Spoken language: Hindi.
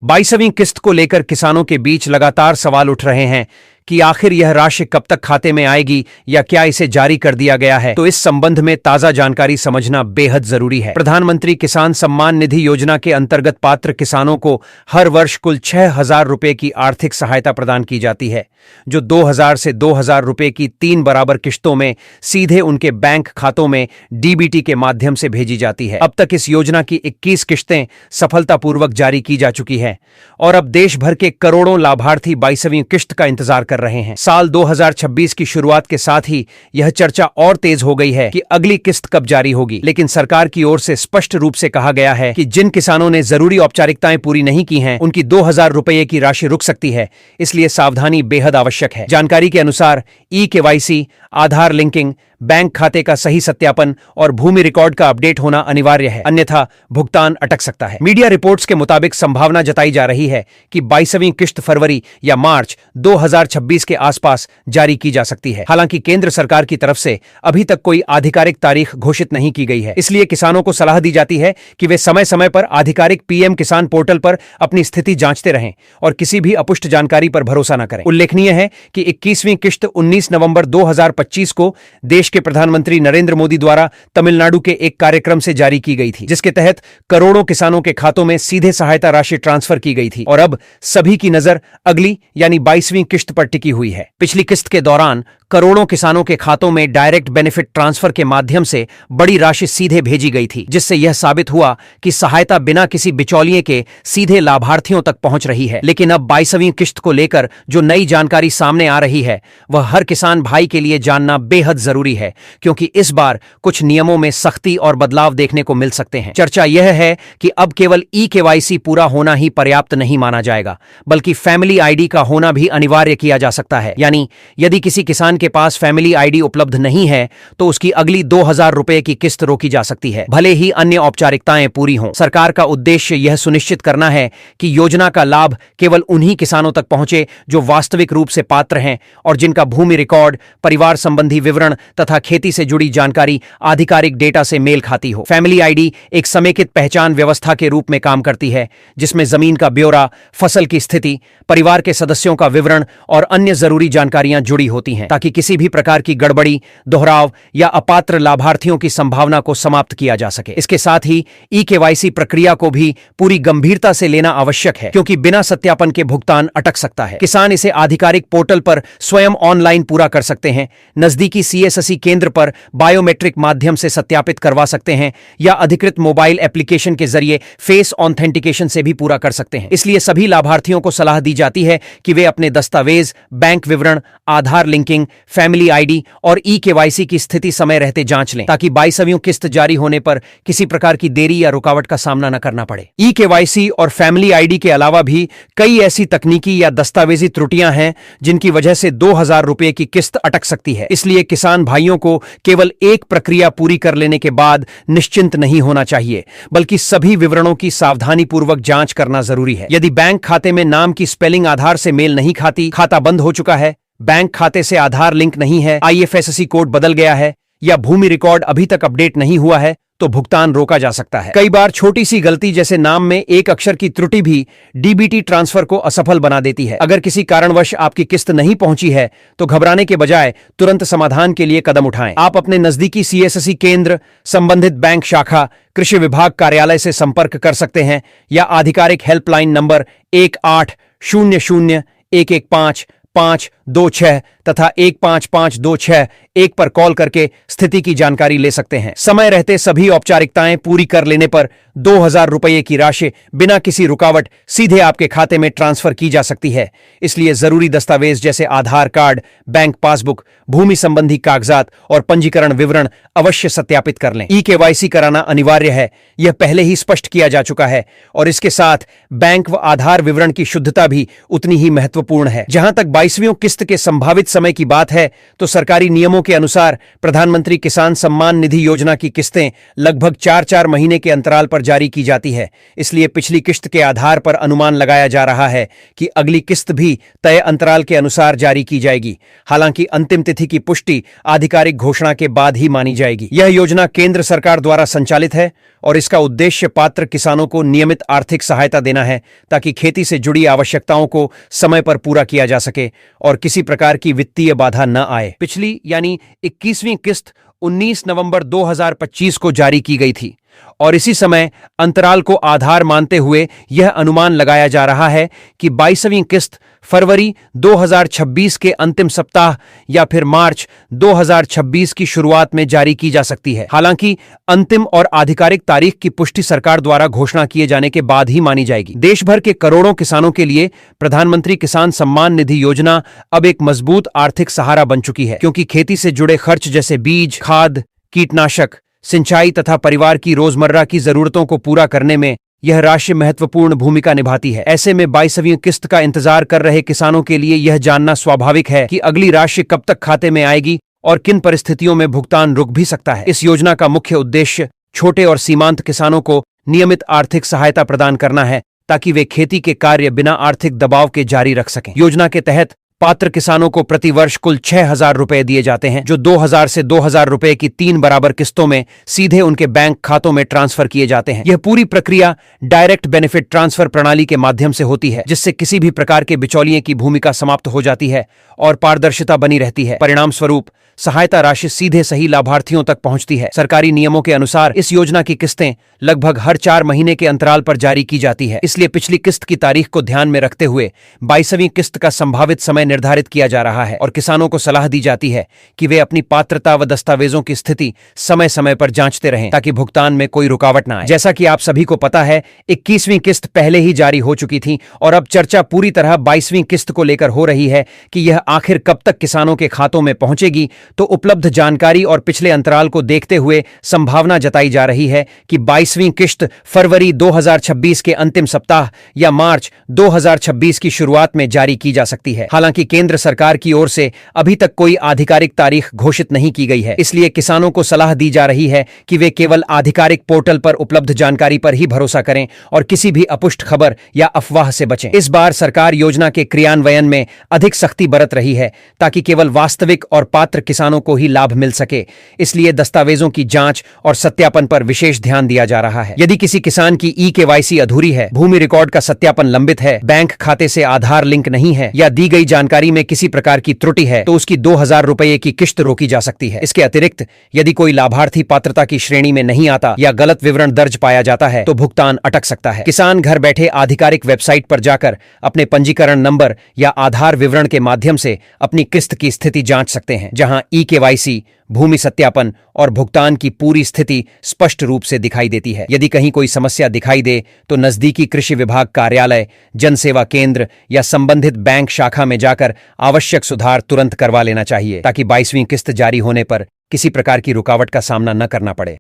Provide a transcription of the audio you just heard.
22वीं किस्त को लेकर किसानों के बीच लगातार सवाल उठ रहे हैं कि आखिर यह राशि कब तक खाते में आएगी या क्या इसे जारी कर दिया गया है। तो इस संबंध में ताजा जानकारी समझना बेहद जरूरी है। प्रधानमंत्री किसान सम्मान निधि योजना के अंतर्गत पात्र किसानों को हर वर्ष कुल 6,000 रुपए की आर्थिक सहायता प्रदान की जाती है, जो 2,000 से 2,000 रुपए की 3 बराबर किश्तों में सीधे उनके बैंक खातों में डीबीटी के माध्यम से भेजी जाती है। अब तक इस योजना की 21 किश्तें सफलतापूर्वक जारी की जा चुकी हैं और अब देश भर के करोड़ों लाभार्थी 22वीं किश्त का इंतजार कर रहे हैं। साल 2026 की शुरुआत के साथ ही यह चर्चा और तेज हो गई है कि अगली किस्त कब जारी होगी, लेकिन सरकार की ओर से स्पष्ट रूप से कहा गया है कि जिन किसानों ने जरूरी औपचारिकताएं पूरी नहीं की हैं, उनकी 2,000 रुपए की राशि रुक सकती है, इसलिए सावधानी बेहद आवश्यक है। जानकारी के अनुसार ई-केवाईसी, आधार लिंकिंग, बैंक खाते का सही सत्यापन और भूमि रिकॉर्ड का अपडेट होना अनिवार्य है, अन्यथा भुगतान अटक सकता है। मीडिया रिपोर्ट्स के मुताबिक संभावना जताई जा रही है कि 22वीं किश्त फरवरी या मार्च 2026 के आसपास जारी की जा सकती है। हालांकि केंद्र सरकार की तरफ से अभी तक कोई आधिकारिक तारीख घोषित नहीं की गई है, इसलिए किसानों को सलाह दी जाती है कि वे समय समय पर आधिकारिक पीएम किसान पोर्टल पर अपनी स्थिति जांचते रहें और किसी भी अपुष्ट जानकारी पर भरोसा न करें। उल्लेखनीय है कि 21वीं किश्त 19 नवंबर 2025 को देश के प्रधानमंत्री नरेंद्र मोदी द्वारा तमिलनाडु के एक कार्यक्रम से जारी की गई थी, जिसके तहत करोड़ों किसानों के खातों में सीधे सहायता राशि ट्रांसफर की गई थी और अब सभी की नजर अगली यानी 22वीं किश्त पर टिकी हुई है। पिछली किस्त के दौरान करोड़ों किसानों के खातों में डायरेक्ट बेनिफिट ट्रांसफर के माध्यम से बड़ी राशि सीधे भेजी गई थी, जिससे यह साबित हुआ कि सहायता बिना किसी बिचौलिए के सीधे लाभार्थियों तक पहुंच रही है। लेकिन अब 22वीं किश्त को लेकर जो नई जानकारी सामने आ रही है, वह हर किसान भाई के लिए जानना बेहद जरूरी है, क्योंकि इस बार कुछ नियमों में सख्ती और बदलाव देखने को मिल सकते हैं। चर्चा यह है कि अब केवल ई-केवाईसी पूरा होना ही पर्याप्त नहीं माना जाएगा, बल्कि फैमिली आईडी का होना भी अनिवार्य किया जा सकता है। यानी यदि किसी किसान के पास फैमिली आईडी उपलब्ध नहीं है तो उसकी अगली 2,000 रुपए की किस्त रोकी जा सकती है, भले ही अन्य औपचारिकताएं पूरी हों। सरकार का उद्देश्य यह सुनिश्चित करना है कि योजना का लाभ केवल उन्हीं किसानों तक पहुंचे जो वास्तविक रूप से पात्र हैं और जिनका भूमि रिकॉर्ड, परिवार संबंधी विवरण तथा खेती से जुड़ी जानकारी आधिकारिक डेटा से मेल खाती हो। फैमिली आईडी एक समेकित पहचान व्यवस्था के रूप में काम करती है, जिसमें जमीन का ब्यौरा, फसल की स्थिति, परिवार के सदस्यों का विवरण और अन्य जरूरी जानकारियां जुड़ी होती हैं, ताकि किसी भी प्रकार की गड़बड़ी, दोहराव या अपात्र लाभार्थियों की संभावना को समाप्त किया जा सके। इसके साथ ही ई-केवाईसी प्रक्रिया को भी पूरी गंभीरता से लेना आवश्यक है, क्योंकि बिना सत्यापन के भुगतान अटक सकता है। किसान इसे आधिकारिक पोर्टल पर स्वयं ऑनलाइन पूरा कर सकते हैं, नजदीकी सीएससी केंद्र पर बायोमेट्रिक माध्यम से सत्यापित करवा सकते हैं या अधिकृत मोबाइल एप्लीकेशन के जरिए फेस ऑथेंटिकेशन से भी पूरा कर सकते हैं। इसलिए सभी लाभार्थियों को सलाह दी जाती है कि वे अपने दस्तावेज, बैंक विवरण, आधार लिंकिंग, फैमिली आईडी और ई-केवाईसी की स्थिति समय रहते जांच लें, ताकि 22वीं किस्त जारी होने पर किसी प्रकार की देरी या रुकावट का सामना न करना पड़े। ई-केवाईसी और फैमिली आईडी के अलावा भी कई ऐसी तकनीकी या दस्तावेजी त्रुटियां हैं जिनकी वजह से 2,000 रुपए की किस्त अटक सकती है। इसलिए किसान भाइयों को केवल एक प्रक्रिया पूरी कर लेने के बाद निश्चिंत नहीं होना चाहिए, बल्कि सभी विवरणों की सावधानीपूर्वक जांच करना जरूरी है। यदि बैंक खाते में नाम की स्पेलिंग आधार से मेल नहीं खाती, खाता बंद हो चुका है, बैंक खाते से आधार लिंक नहीं है, आईएफएससी कोड बदल गया है या भूमि रिकॉर्ड अभी तक अपडेट नहीं हुआ है, तो भुगतान रोका जा सकता है। कई बार छोटी सी गलती जैसे नाम में एक अक्षर की त्रुटि भी डीबीटी ट्रांसफर को असफल बना देती है। अगर किसी कारणवश आपकी किस्त नहीं पहुंची है तो घबराने के बजाय तुरंत समाधान के लिए कदम उठाएं। आप अपने नजदीकी सीएससी केंद्र, संबंधित बैंक शाखा, कृषि विभाग कार्यालय से संपर्क कर सकते हैं या आधिकारिक हेल्पलाइन नंबर 1800-115-526 तथा 15526 पर कॉल करके स्थिति की जानकारी ले सकते हैं। समय रहते सभी औपचारिकताएं पूरी कर लेने पर 2,000 रुपए की राशि बिना किसी रुकावट सीधे आपके खाते में ट्रांसफर की जा सकती है। इसलिए जरूरी दस्तावेज जैसे आधार कार्ड, बैंक पासबुक, भूमि संबंधी कागजात और पंजीकरण विवरण अवश्य सत्यापित कर लें। ई-केवाईसी कराना अनिवार्य है, यह पहले ही स्पष्ट किया जा चुका है और इसके साथ बैंक व आधार विवरण की शुद्धता भी उतनी ही महत्वपूर्ण है। जहां तक 22वीं किस्त के संभावित समय की बात है, तो सरकारी नियमों के अनुसार प्रधानमंत्री किसान सम्मान निधि योजना की किस्तें लगभग 4-4 महीने के अंतराल पर जारी की जाती है। इसलिए पिछली किस्त के आधार पर अनुमान लगाया जा रहा है कि अगली किस्त भी तय अंतराल के अनुसार जारी की जाएगी। हालांकि अंतिम तिथि की पुष्टि आधिकारिक घोषणा के बाद ही मानी जाएगी। यह योजना केंद्र सरकार द्वारा संचालित है और इसका उद्देश्य पात्र किसानों को नियमित आर्थिक सहायता देना है ताकि खेती से जुड़ी आवश्यकताओं को समय पर पूरा किया जा सके और किसी प्रकार की वित्तीय बाधा न आए। पिछली यानी 21वीं किस्त 19 नवंबर 2025 को जारी की गई थी और इसी समय अंतराल को आधार मानते हुए यह अनुमान लगाया जा रहा है कि 22वीं किस्त फरवरी 2026 के अंतिम सप्ताह या फिर मार्च 2026 की शुरुआत में जारी की जा सकती है। हालांकि अंतिम और आधिकारिक तारीख की पुष्टि सरकार द्वारा घोषणा किए जाने के बाद ही मानी जाएगी। देश भर के करोड़ों किसानों के लिए प्रधानमंत्री किसान सम्मान निधि योजना अब एक मजबूत आर्थिक सहारा बन चुकी है, क्योंकि खेती से जुड़े खर्च जैसे बीज, खाद, कीटनाशक, सिंचाई तथा परिवार की रोजमर्रा की जरूरतों को पूरा करने में यह राशि महत्वपूर्ण भूमिका निभाती है। ऐसे में 22वीं किस्त का इंतजार कर रहे किसानों के लिए यह जानना स्वाभाविक है कि अगली राशि कब तक खाते में आएगी और किन परिस्थितियों में भुगतान रुक भी सकता है। इस योजना का मुख्य उद्देश्य छोटे और सीमांत किसानों को नियमित आर्थिक सहायता प्रदान करना है ताकि वे खेती के कार्य बिना आर्थिक दबाव के जारी रख सकें। योजना के तहत पात्र किसानों को प्रति वर्ष कुल 6,000 रुपए दिए जाते हैं, जो 2,000 से 2,000 रुपए की 3 बराबर किस्तों में सीधे उनके बैंक खातों में ट्रांसफर किए जाते हैं। यह पूरी प्रक्रिया डायरेक्ट बेनिफिट ट्रांसफर प्रणाली के माध्यम से होती है, जिससे किसी भी प्रकार के बिचौलिए की भूमिका समाप्त हो जाती है और पारदर्शिता बनी रहती है। परिणाम स्वरूप सहायता राशि सीधे सही लाभार्थियों तक पहुंचती है। सरकारी नियमों के अनुसार इस योजना की किस्तें लगभग हर 4 महीने के अंतराल पर जारी की जाती है। इसलिए पिछली किस्त की तारीख को ध्यान में रखते हुए 22वीं किस्त का संभावित समय निर्धारित किया जा रहा है और किसानों को सलाह दी जाती है कि वे अपनी पात्रता व दस्तावेजों की स्थिति समय समय पर जांचते रहें ताकि भुगतान में कोई रुकावट न आए। जैसा कि आप सभी को पता है, 21वीं किस्त पहले ही जारी हो चुकी थी और अब चर्चा पूरी तरह 22वीं किस्त को लेकर हो रही है कि यह आखिर कब तक किसानों के खातों में पहुंचेगी। तो उपलब्ध जानकारी और पिछले अंतराल को देखते हुए संभावना जताई जा रही है कि 22वीं किस्त फरवरी 2026 के अंतिम सप्ताह या मार्च 2026 की शुरुआत में जारी की जा सकती है। हालांकि केंद्र सरकार की ओर से अभी तक कोई आधिकारिक तारीख घोषित नहीं की गई है, इसलिए किसानों को सलाह दी जा रही है कि वे केवल आधिकारिक पोर्टल पर उपलब्ध जानकारी पर ही भरोसा करें और किसी भी अपुष्ट खबर या अफवाह से बचें। इस बार सरकार योजना के क्रियान्वयन में अधिक सख्ती बरत रही है ताकि केवल वास्तविक और पात्र किसानों को ही लाभ मिल सके। इसलिए दस्तावेजों की जांच और सत्यापन पर विशेष ध्यान दिया जा रहा है। यदि किसी किसान की ई-केवाईसी अधूरी है, भूमि रिकॉर्ड का सत्यापन लंबित है, बैंक खाते से आधार लिंक नहीं है या दी गई जानकारी में किसी प्रकार की त्रुटि है, तो उसकी 2,000 रुपए की किश्त रोकी जा सकती है। इसके अतिरिक्त यदि कोई लाभार्थी पात्रता की श्रेणी में नहीं आता या गलत विवरण दर्ज पाया जाता है तो भुगतान अटक सकता है। किसान घर बैठे आधिकारिक वेबसाइट पर जाकर अपने पंजीकरण नंबर या आधार विवरण के माध्यम से अपनी किस्त की स्थिति जांच सकते हैं, जहां ई-केवाईसी, भूमि सत्यापन और भुगतान की पूरी स्थिति स्पष्ट रूप से दिखाई देती है। यदि कहीं कोई समस्या दिखाई दे तो नजदीकी कृषि विभाग कार्यालय, जन सेवा केंद्र या संबंधित बैंक शाखा में जाकर आवश्यक सुधार तुरंत करवा लेना चाहिए ताकि 22वीं किस्त जारी होने पर किसी प्रकार की रुकावट का सामना न करना पड़े।